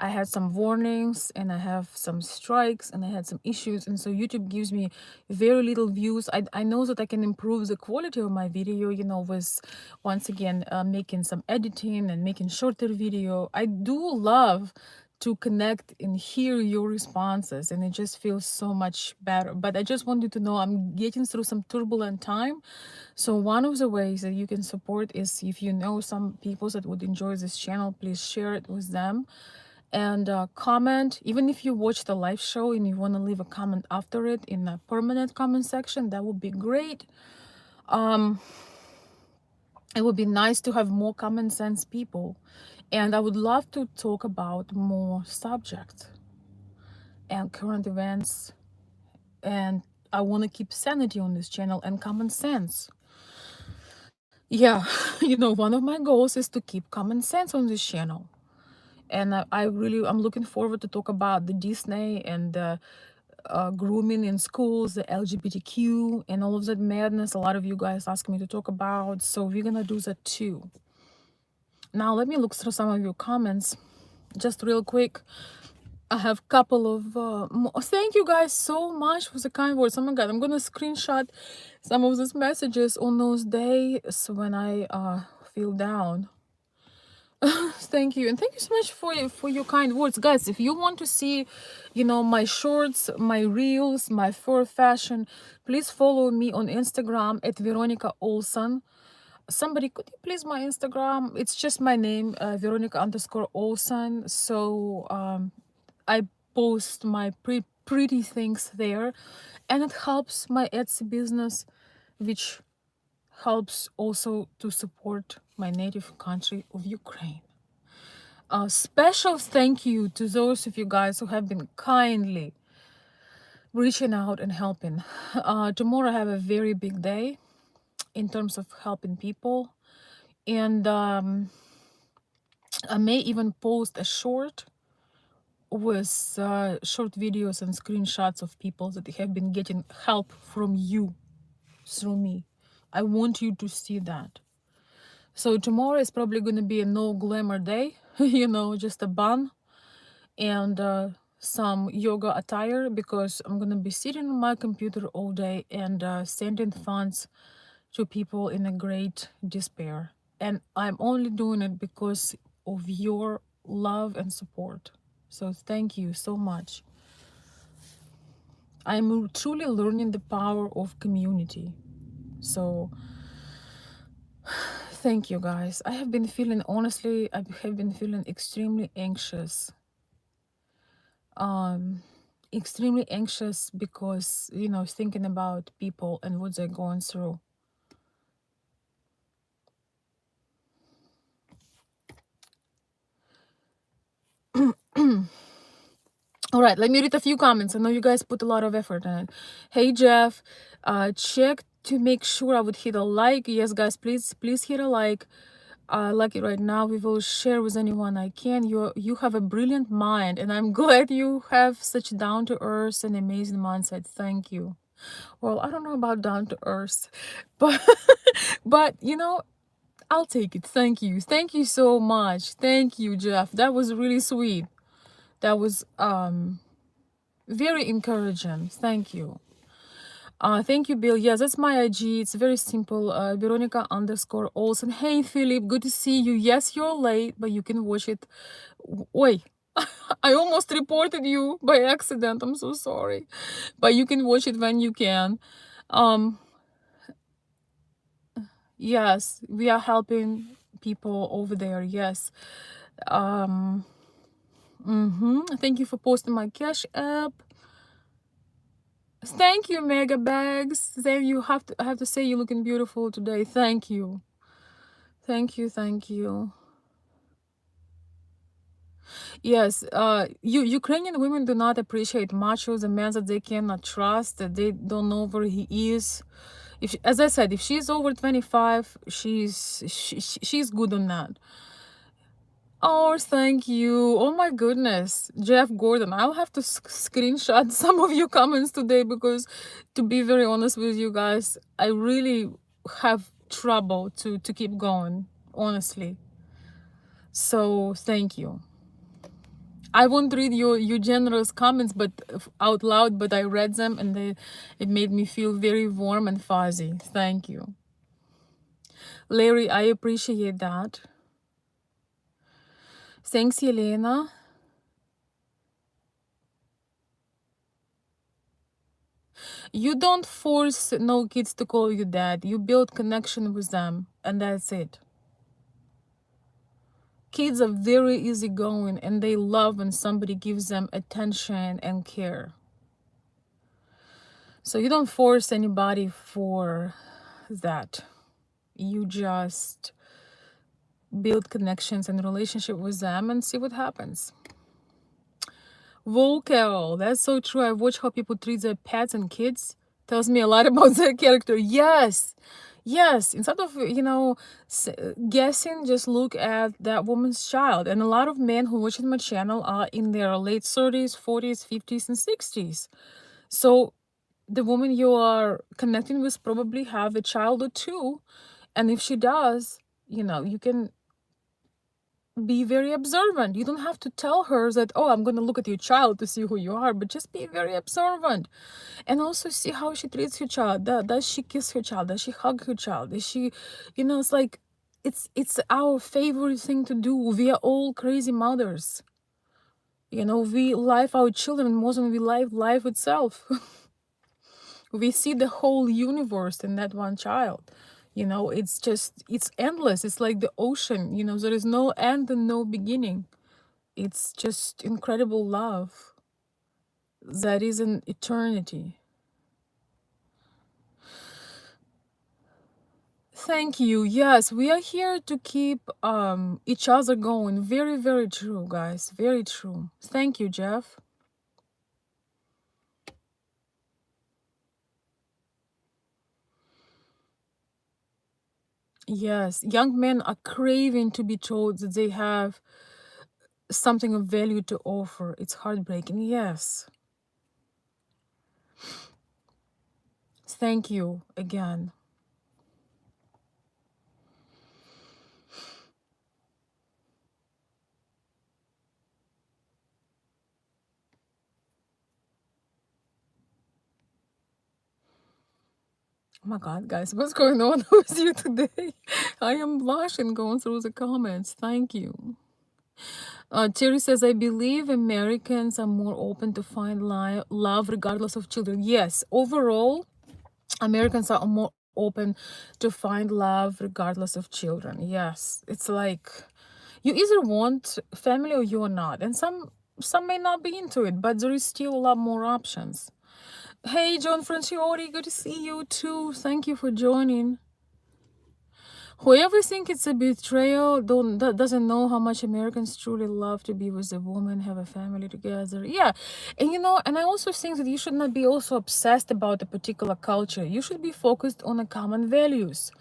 I had some warnings, and I have some strikes, and I had some issues, and so YouTube gives me very little views. I know that I can improve the quality of my video, with, once again, making some editing and making shorter video. I do love to connect and hear your responses, and it just feels so much better. But I just wanted to know, I'm getting through some turbulent time. So one of the ways that you can support is, if you know some people that would enjoy this channel, please share it with them. And comment, even if you watch the live show and you want to leave a comment after it in a permanent comment section, that would be great. It would be nice to have more common sense people, and I would love to talk about more subjects and current events, and I want to keep sanity on this channel and common sense. Yeah, one of my goals is to keep common sense on this channel. And I'm looking forward to talk about the Disney and the grooming in schools, the LGBTQ, and all of that madness a lot of you guys ask me to talk about. So we're gonna do that too. Now let me look through some of your comments just real quick. I have a couple of thank you guys so much for the kind words. Oh my God, I'm gonna screenshot some of these messages on those days when I feel down. Thank you, and thank you so much for your kind words, guys. If you want to see, my shorts, my reels, my fur fashion, please follow me on Instagram at Veronica Olson. Somebody, could you please my Instagram? It's just my name, Veronica_Olson. So I post my pretty things there, and it helps my Etsy business, which helps also to support my native country of Ukraine. A special thank you to those of you guys who have been kindly reaching out and helping. Tomorrow I have a very big day in terms of helping people, and I may even post a short with short videos and screenshots of people that have been getting help from you through me. I want you to see that. So tomorrow is probably going to be a no glamour day, just a bun and some yoga attire, because I'm going to be sitting on my computer all day and sending funds to people in a great despair. And I'm only doing it because of your love and support. So thank you so much. I'm truly learning the power of community. So thank you, guys. I have been feeling, honestly, I have been feeling extremely anxious. Extremely anxious because, thinking about people and what they're going through. All right, let me read a few comments. I know you guys put a lot of effort in it. Hey, Jeff, check to make sure I would hit a like. Yes, guys, please hit a like. Like it right now. We will share with anyone I can. You have a brilliant mind, and I'm glad you have such down to earth and amazing mindset. Thank you. Well, I don't know about down to earth, but but I'll take it. Thank you. Thank you so much. Thank you, Jeff. That was really sweet. That was very encouraging. Thank you. Thank you, Bill. Yes, that's my IG. It's very simple. Veronica_Olson. Hey, Philip. Good to see you. Yes, you're late, but you can watch it. Wait, I almost reported you by accident. I'm so sorry. But you can watch it when you can. Yes, we are helping people over there. Yes. Thank you for posting my Cash App. Thank you, Mega Bags. Then I have to say you're looking beautiful today. Thank you. Thank you, thank you. Yes, Ukrainian women do not appreciate machos, a man that they cannot trust, that they don't know where he is. As I said, if she's over 25, she's good on that. Oh, thank you. Oh my goodness. Jeff Gordon. I'll have to screenshot some of your comments today because, to be very honest with you guys, I really have trouble to keep going, honestly. So thank you. I won't read your generous comments but out loud, but I read them and it made me feel very warm and fuzzy. Thank you. Larry, I appreciate that. Thanks, Yelena. You don't force no kids to call you dad. You build connection with them, and that's it. Kids are very easygoing, and they love when somebody gives them attention and care. So you don't force anybody for that. You just build connections and relationship with them and see what happens. Vocal, that's so true. I watch how people treat their pets and kids. Tells me a lot about their character. Yes, instead of guessing, just look at that woman's child. And a lot of men who watch my channel are in their late 30s, 40s, 50s, and 60s. So the woman you are connecting with probably have a child or two, and if she does, you can be very observant. You don't have to tell her that, oh, I'm going to look at your child to see who you are, but just be very observant. And also see how she treats her child. Does she kiss her child? Does she hug her child? Is she, it's like, it's our favorite thing to do. We are all crazy mothers. You know, we live our children more than we live life itself. We see the whole universe in that one child. You know, it's just, it's endless. It's like the ocean, you know, there is no end and no beginning. It's just incredible love that is an eternity. Thank you. Yes, we are here to keep each other going. Very, very true, guys. Very true. Thank you, Jeff. Yes, young men are craving to be told that they have something of value to offer. It's heartbreaking. Yes. Thank you again. Oh my God, guys, what's going on with you today? I am blushing going through the comments. Thank you. Terry says, I believe Americans are more open to find love regardless of children. Yes, overall, Americans are more open to find love regardless of children. Yes, it's like you either want family or you are not, and some may not be into it, but there is still a lot more options. Hey, John Franciori, good to see you too. Thank you for joining. Whoever think it's a betrayal doesn't know how much Americans truly love to be with a woman, have a family together. Yeah, and you know, and I also think that you should not be also obsessed about a particular culture. You should be focused on the common values,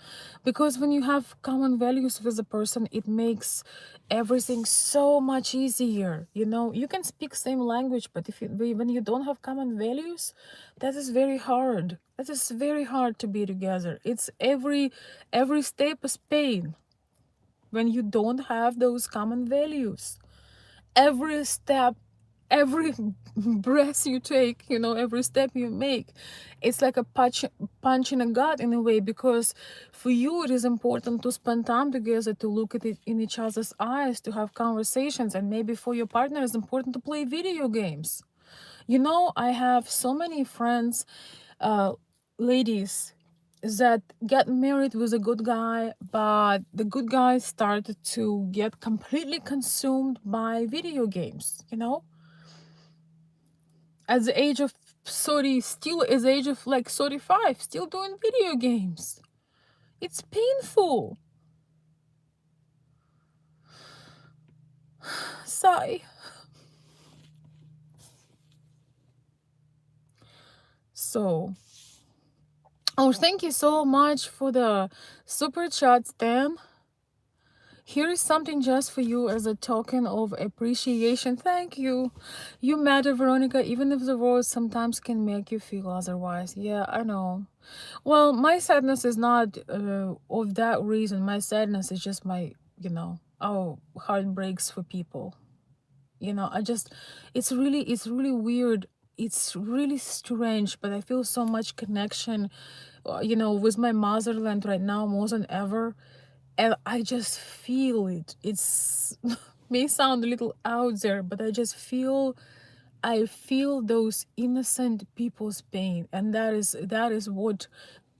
because when you have common values with a person, it makes everything so much easier. You know, you can speak same language, but if you when you don't have common values, that is very hard. That is very hard to be together. It's every step is pain when you don't have those common values. Every step, every breath you take, you know, every step you make, it's like a punch in a gut in a way, because for you it is important to spend time together, to look at it in each other's eyes, to have conversations, and maybe for your partner it's important to play video games. You know, I have so many friends, uh, ladies, that get married with a good guy, but the good guy started to get completely consumed by video games, you know? At the age of 30, still at the age of like 35, still doing video games. It's painful. Sigh. So, oh, thank you so much for the super chat, Stan. Here is something just for you as a token of appreciation. Thank you. You matter, Veronica, even if the world sometimes can make you feel otherwise. Yeah, I know. Well, my sadness is not of that reason. My sadness is just my, you know, oh, heart breaks for people. You know, it's really weird. It's really strange, but I feel so much connection, you know, with my motherland right now more than ever, and I just feel it. It's may sound a little out there, but I feel those innocent people's pain, and that is what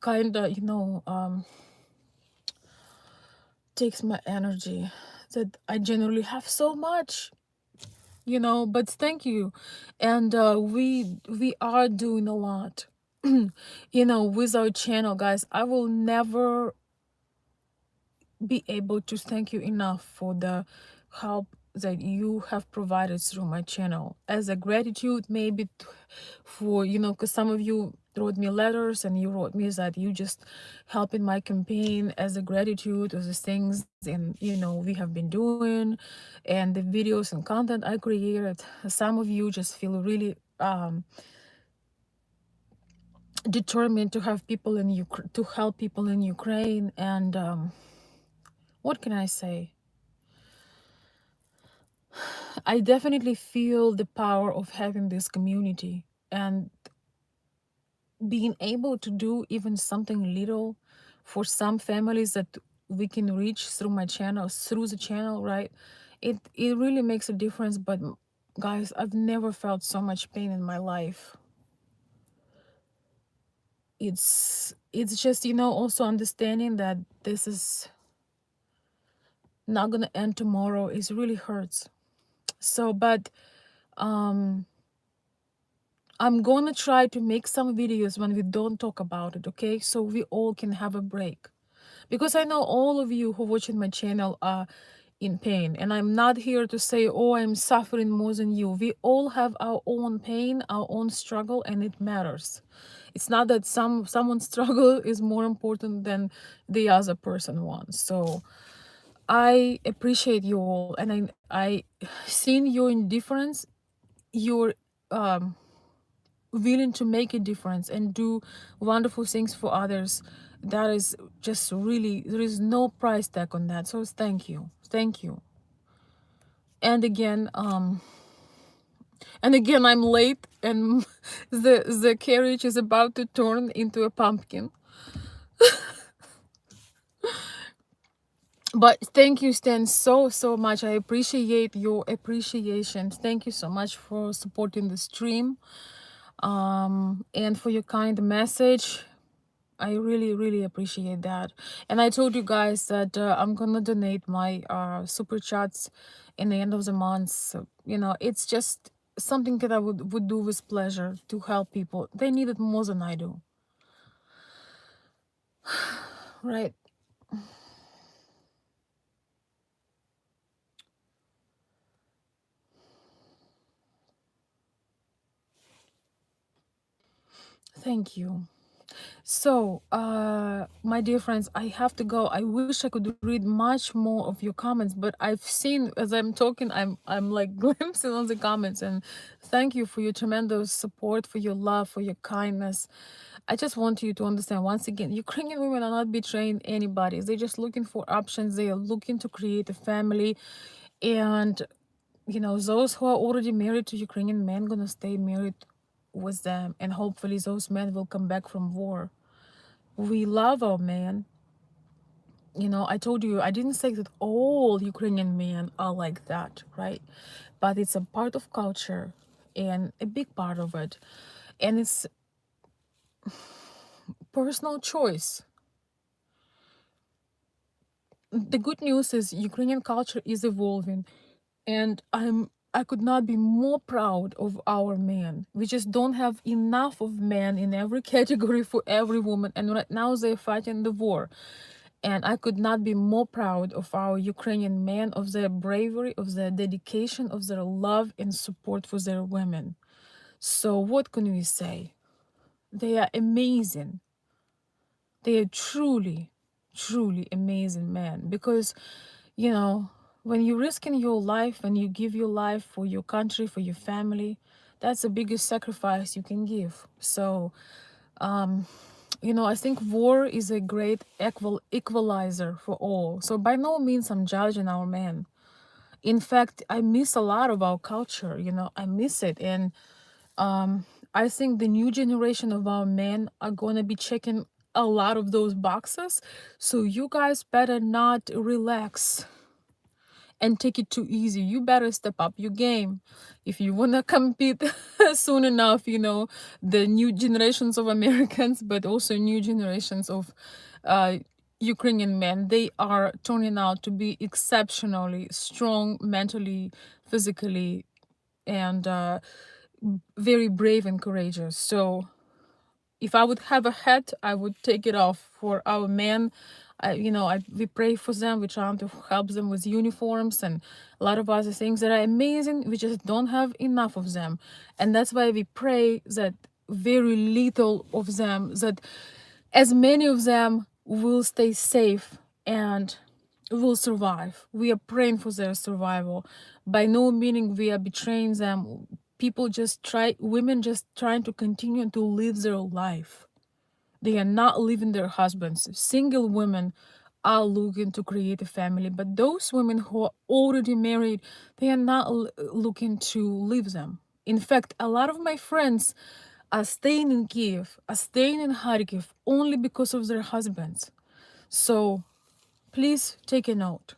kind of, you know, takes my energy, that I generally have so much, you know. But thank you, and we are doing a lot, you know, with our channel, guys. I will never be able to thank you enough for the help that you have provided through my channel, as a gratitude, maybe for, you know, because some of you wrote me letters and you wrote me that you just help in my campaign, as a gratitude of the things, and you know, we have been doing, and the videos and content I created. Some of you just feel really determined to have people in to help people in Ukraine, and what can I say? I definitely feel the power of having this community, and being able to do even something little for some families that we can reach through my channel, through the channel, right? It really makes a difference. But guys, I've never felt so much pain in my life. It's just, also understanding that this is not gonna end tomorrow is really hurts. So, but um I'm gonna try to make some videos when we don't talk about it, okay? So we all can have a break. Because I know all of you who watching my channel are in pain. And I'm not here to say, oh, I'm suffering more than you. We all have our own pain, our own struggle, and it matters. It's not that someone's struggle is more important than the other person one. So I appreciate you all, and I seen your indifference, your um willing to make a difference and do wonderful things for others. That is just really, there is no price tag on that. So thank you. And again, I'm late, and the carriage is about to turn into a pumpkin. But thank you, Stan, so much. I appreciate your appreciation. Thank you so much for supporting the stream, and for your kind message. I really appreciate that. And I told you guys that I'm gonna donate my super chats in the end of the month. So, it's just something that I would do with pleasure to help people. They need it more than I do. Right. Thank you. So, my dear friends, I have to go. I wish I could read much more of your comments, but I've seen as I'm talking, I'm like glimpsing on the comments, and thank you for your tremendous support, for your love, for your kindness. I just want you to understand once again, Ukrainian women are not betraying anybody. They're just looking for options. They are looking to create a family, and those who are already married to Ukrainian men gonna stay married with them, and hopefully those men will come back from war. We love our men. I told you, I didn't say that all Ukrainian men are like that, right? But it's a part of culture and a big part of it. And it's personal choice. The good news is Ukrainian culture is evolving, and I could not be more proud of our men. We just don't have enough of men in every category for every woman, and right now they're fighting the war. And I could not be more proud of our Ukrainian men, of their bravery, of their dedication, of their love and support for their women. So what can we say? They are amazing. They are truly amazing men. Because, when you're risking your life and you give your life for your country, for your family, that's the biggest sacrifice you can give. So, I think war is a great equalizer for all. So by no means I'm judging our men. In fact, I miss a lot of our culture. I miss it, and I think the new generation of our men are gonna be checking a lot of those boxes. So you guys better not relax and take it too easy. You better step up your game if you want to compete soon enough. The new generations of Americans, but also new generations of Ukrainian men, they are turning out to be exceptionally strong mentally, physically, and very brave and courageous. So if I would have a hat, I would take it off for our men. We pray for them. We try to help them with uniforms and a lot of other things that are amazing. We just don't have enough of them, and that's why we pray that very little of them, that as many of them will stay safe and will survive. We are praying for their survival. By no meaning we are betraying them. Women just trying to continue to live their life. They are not leaving their husbands. Single women are looking to create a family, but those women who are already married, they are not looking to leave them. In fact, a lot of my friends are staying in Kiev, are staying in Kharkiv only because of their husbands. So please take a note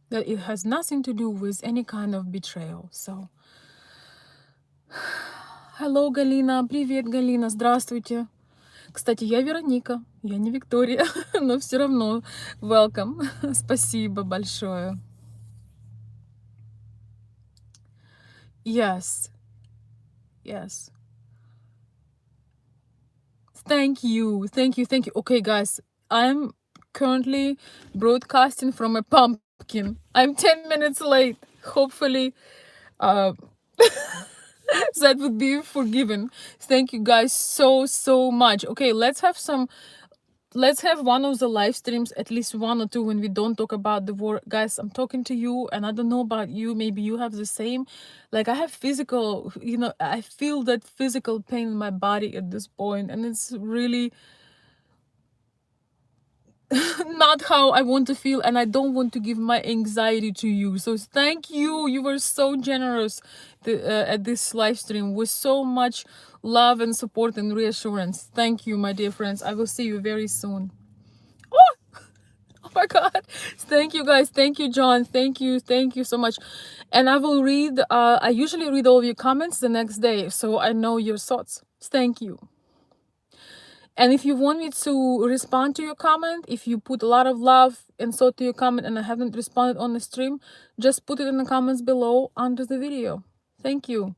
that it has nothing to do with any kind of betrayal. So, hello, Галина. Привет, Галина. Здравствуйте. Кстати, я Вероника. Я не Виктория, но все равно welcome. Спасибо большое. Yes. Yes. Thank you. Thank you. Thank you. Okay, guys. I'm currently broadcasting from a pumpkin. I'm 10 minutes late. Hopefully, uh, that would be forgiven. Thank you guys so much. Okay, let's have one of the live streams, at least one or two, when we don't talk about the war. Guys, I'm talking to you and I don't know about you, maybe you have the same. Like, I have physical, I feel that physical pain in my body at this point, and it's really not how I want to feel, and I don't want to give my anxiety to you. So thank you. You were so generous at this live stream with so much love and support and reassurance. Thank you, my dear friends. I will see you very soon. Oh my God. Thank you, guys. Thank you, John. Thank you so much. And I will read, I usually read all of your comments the next day, so I know your thoughts. Thank you. And if you want me to respond to your comment, if you put a lot of love and thought to your comment and I haven't responded on the stream, just put it in the comments below under the video. Thank you.